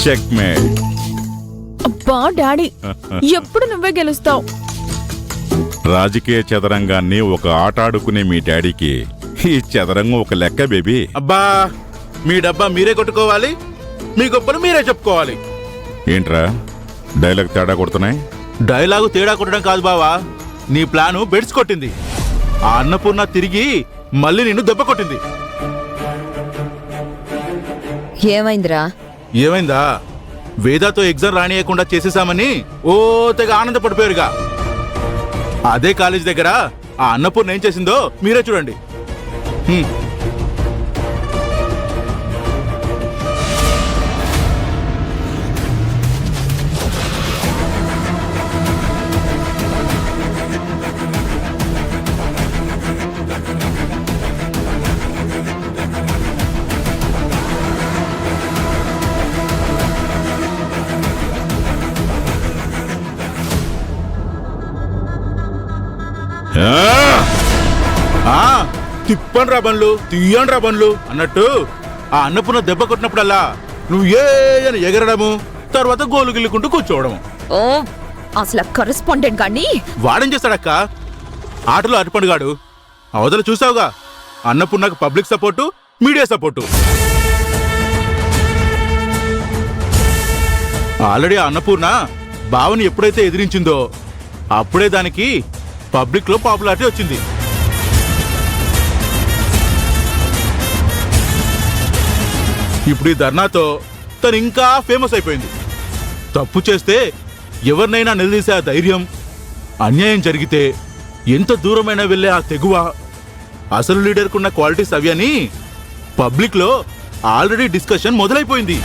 Checkmate. అబ్బా daddy, ఎప్పుడు నువ్వే గెలుస్తావు. రాజకీయ చదరంగాన్ని ఒక ఆట ఆడుకునే మీ డాడీకి ఈ చదరంగం ఒక లెక్క బేబీ. అబ్బా, మీ డబ్బా మీరే కొట్టుకోవాలి, మీ గొప్పలు మీరే చెప్పుకోవాలి. ఏంట్రా డైలాగ్ తేడా కొడుతున్నాయి? డైలాగు తేడా కొట్టడం కాదు బావా, నీ ప్లాను బెడ్స్ కొట్టింది. ఆ అన్నపూర్ణ తిరిగి మళ్ళీ నిన్ను దెబ్బ కొట్టింది. ఏమైందిరా? ఏమైందా? వేదాతో ఎగ్జామ్ రానియకుండా చేసేసామని ఓ తెగ ఆనందపడిపోయారుగా. అదే కాలేజ్ దగ్గర ఆ అన్నపూర్ణ ఏం చేసిందో మీరే చూడండి. తిప్పండి రా బండ్లు, తీయండి రా బండ్లు అన్నట్టు ఆ అన్నపూర్ణ దెబ్బ కొట్టినప్పుడల్లా నువ్వు అని ఎగరడము, తర్వాత గోలు గిల్లుకుంటూ కూర్చోవడము. ఓ అసలు కరెస్పాండెంట్ గాని వాడేం చేస్తాడక్క? ఆటలో అటుపండుగాడు. అవతల చూసావుగా, అన్నపూర్ణకు public support, media support. Already Annapurna బావని ఎప్పుడైతే ఎదిరించిందో అప్పుడే దానికి పబ్లిక్ లో పాపులారిటీ వచ్చింది. ఇప్పుడు ఈ ధర్నాతో తను ఇంకా ఫేమస్ అయిపోయింది. తప్పు చేస్తే ఎవరినైనా నిలదీసే ఆ ధైర్యం, అన్యాయం జరిగితే ఎంత దూరమైనా వెళ్లే ఆ తెగువ, అసలు లీడర్కున్న క్వాలిటీస్ అవి అని పబ్లిక్ లో ఆల్రెడీ డిస్కషన్ మొదలైపోయింది.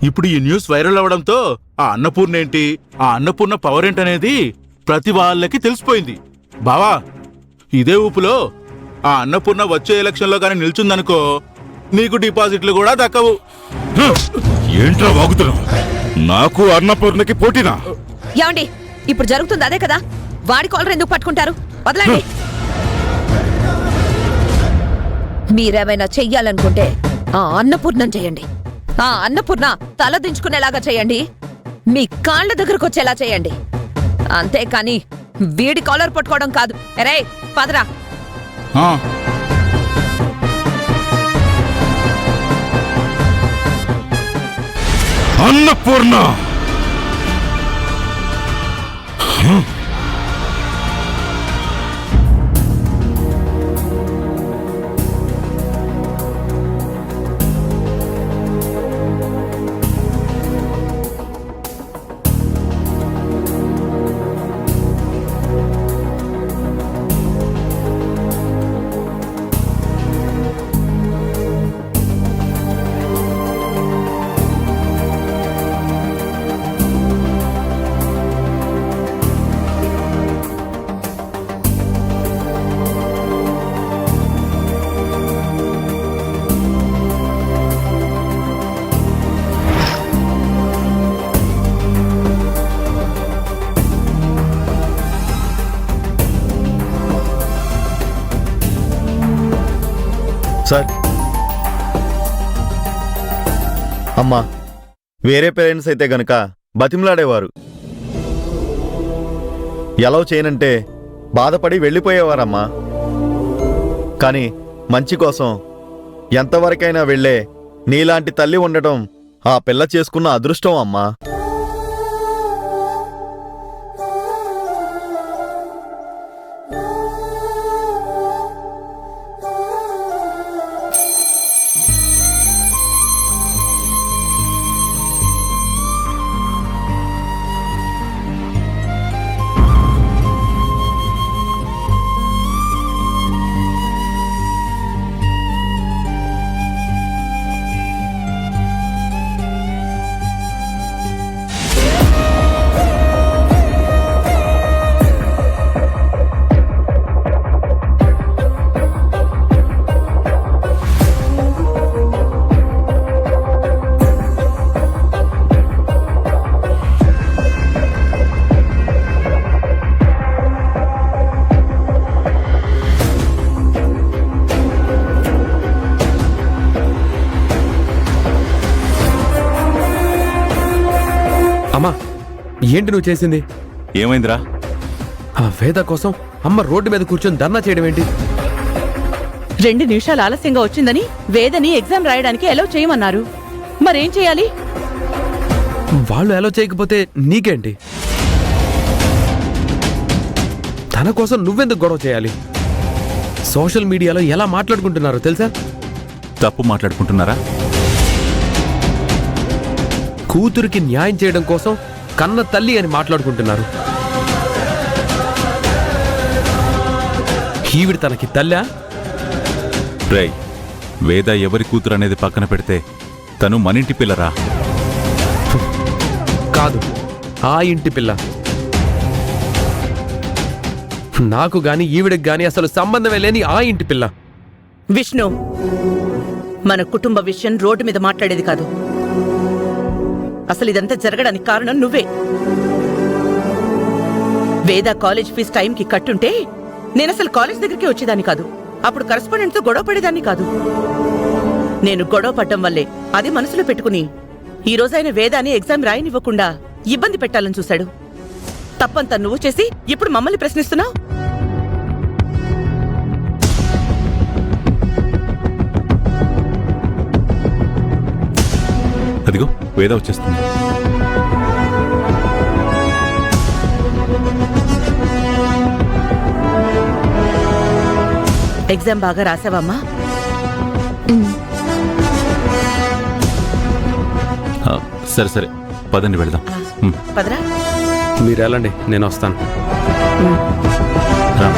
ఇప్పుడు ఈ న్యూస్ వైరల్ అవడంతో ఆ అన్నపూర్ణ ఏంటి, ఆ అన్నపూర్ణ పవర్ ఏంటనేది ప్రతి వాళ్ళకి తెలిసిపోయింది. బావా, ఇదే ఊపులో ఆ అన్నపూర్ణ వచ్చే ఎలక్షన్ లో కానీ నిల్చుందనుకో, నీకు డిపాజిట్లు కూడా దక్కవు. ఏంట్రా వాగుతున్నావు? నాకు అన్నపూర్ణకి పోటీనా? ఏమండి, ఇప్పుడు జరుగుతుంది అదే కదా. వాడి కాలర్ ఎందుకు పట్టుకుంటారు? వదలండి. మీరేమైనా చెయ్యాలనుకుంటే ఆ అన్నపూర్ణం చేయండి. ఆ అన్నపూర్ణ తల దించుకునేలాగా చేయండి. మీ కాళ్ళ దగ్గరకు వచ్చేలా చేయండి. అంతేకాని వీడి కాలర్ పట్టుకోవడం కాదు. ఎరే పదరా. అన్నపూర్ణ సార్, అమ్మా, వేరే పేరెంట్స్ అయితే గనక బతిమలాడేవారు. ఎలా చేయనంటే బాధపడి వెళ్ళిపోయేవారమ్మా. కానీ మంచి కోసం ఎంతవరకైనా వెళ్ళే నీలాంటి తల్లి ఉండటం ఆ పిల్ల చేసుకున్న అదృష్టం అమ్మా. అమ్మా, ఏంటి నువ్వు చేసింది? ఏమైందిరా? ఆ వేద కోసం అమ్మ రోడ్డు మీద కూర్చొని ధర్నా చేయడం ఏంటి? 2 నిమిషాలు ఆలస్యంగా వచ్చిందని వేదని ఎగ్జామ్ రాయడానికి ఎలవ్ చేయమన్నారు. మరేం చేయాలి? వాళ్ళు ఎలా చేయకపోతే నీకేంటి? తన కోసం నువ్వెందుకు గొడవ చేయాలి? సోషల్ మీడియాలో ఎలా మాట్లాడుకుంటున్నారో తెలుసా? తప్పు మాట్లాడుకుంటున్నారా? కూతురికి న్యాయం చేయడం కోసం కన్న తల్లి అని మాట్లాడుకుంటున్నారు. ఈవిడ తనకి తల్లా? రేయ్, వేద ఎవరి కూతురు అనేది పక్కన పెడితే తను మనింటి పిల్లరా. కాదు, ఆ ఇంటి పిల్ల. నాకు గాని ఈవిడకి గాని అసలు సంబంధమే లేని ఆ ఇంటి పిల్ల. విష్ణు, మన కుటుంబ విషయం రోడ్డు మీద మాట్లాడేది కాదు. అసలు ఇదంతా జరగడానికి కారణం నువ్వే. వేద కాలేజ్ ఫీజు టైంకి కట్టుంటే నేనసలు కాలేజ్ దగ్గరికి వచ్చేదాన్ని కాదు. అప్పుడు కరెస్పాండెంట్తో గొడవ పడేదాన్ని కాదు. నేను గొడవ పడ్డం వల్లే అది మనసులో పెట్టుకుని ఈ రోజు ఆయన వేదాన్ని ఎగ్జామ్ రాయనివ్వకుండా ఇబ్బంది పెట్టాలని చూశాడు. తప్పంతా నువ్వు చేసి ఇప్పుడు మమ్మల్ని ప్రశ్నిస్తున్నావు. అదిగో వేద వచ్చేస్తుంది. ఎగ్జామ్ బాగా రాసావమ్మా? సరే సరే, పదండి వెళదాం. పదరా. మీరు వెళ్ళండి, నేను వస్తాను. రా.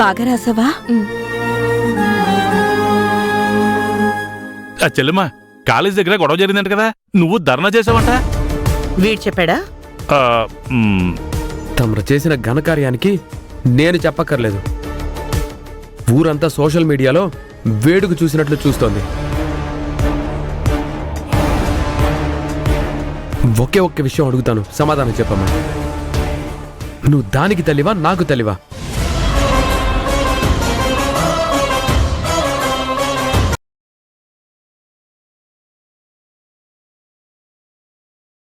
బాగా రాసావా? చెల్లెమ్మా, కాలేజ్ దగ్గర గొడవ జరిగిందంట కదా, నువ్వు ధర్నా చేసావంట. వీడు చెప్పాడా? తమరు చేసిన ఘనకార్యానికి నేను చెప్పక్కర్లేదు. ఊరంతా సోషల్ మీడియాలో వేడుకు చూసినట్లు చూస్తోంది. ఒకే ఒక్క విషయం అడుగుతాను, సమాధానం చెప్పమ్మా. నువ్వు దానికి తల్లివా, నాకు తల్లివా?